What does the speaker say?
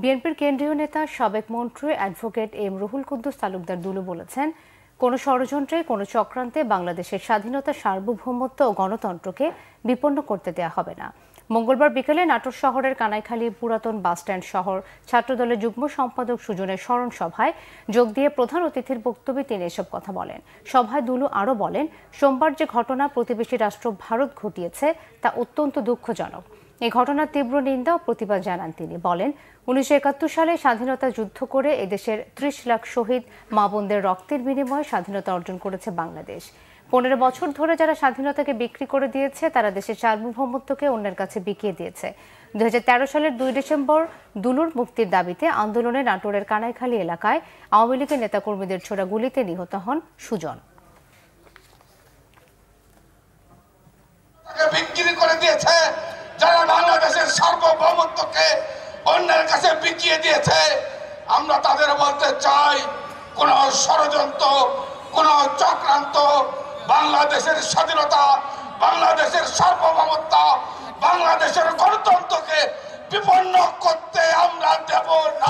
বিএনপির কেন্দ্রীয় নেতা সাবেক মন্ত্রী অ্যাডভোকেট এম রুহুল কুদ্দুস তালুকদার দুলু বলেছেন, কোনো ষড়যন্ত্রে কোনো চক্রান্তে বাংলাদেশের স্বাধীনতা, সার্বভৌমত্ব ও গণতন্ত্রকে বিপন্ন করতে দেয়া হবে না। মঙ্গলবার বিকেলে নাটোর শহরের কানাইখালী পুরাতন বাসস্ট্যান্ড শহর ছাত্রদলের যুগ্ম সম্পাদক সুজনের স্মরণ সভায় যোগ দিয়ে প্রধান অতিথির বক্তব্যে তিনি এসব কথা বলেন। সভায় দুলু আরও বলেন, সোমবার যে ঘটনা প্রতিবেশী রাষ্ট্র ভারত ঘটিয়েছে তা অত্যন্ত দুঃখজনক। এই ঘটনার তীব্র নিন্দা ও প্রতিবাদ জানান তিনি। বলেন, 1971 সালে স্বাধীনতা যুদ্ধ করে এদেশের 30 লাখ শহীদ মা বোনদের রক্তের বিনিময়ে স্বাধীনতা অর্জন করেছে বাংলাদেশ। 15 বছর ধরে যারা স্বাধীনতাকে বিক্রি করে দিয়েছে তারা দেশের সার্বভৌমত্বকে অন্যের কাছে বিকিয়ে দিয়েছে। 2013 সালের 2 ডিসেম্বর দুলুর মুক্তির দাবিতে আন্দোলনে নাটোরের কানাইখালী এলাকায় আওয়ামী লীগের নেতাকর্মীদের ছোড়া গুলিতে নিহত হন সুজন। বিক্রি করে দিয়েছে যারা বাংলাদেশের সার্বভৌমত্বকে অন্যের কাছে বিকিয়ে দিয়েছে। আমরা তাদের বলতে চাই, কোন ষড়যন্ত্র, কোন চক্রান্ত বাংলাদেশের স্বাধীনতা, বাংলাদেশের সার্বভৌমত্ব, বাংলাদেশের গণতন্ত্রকে বিপন্ন করতে আমরা দেব না।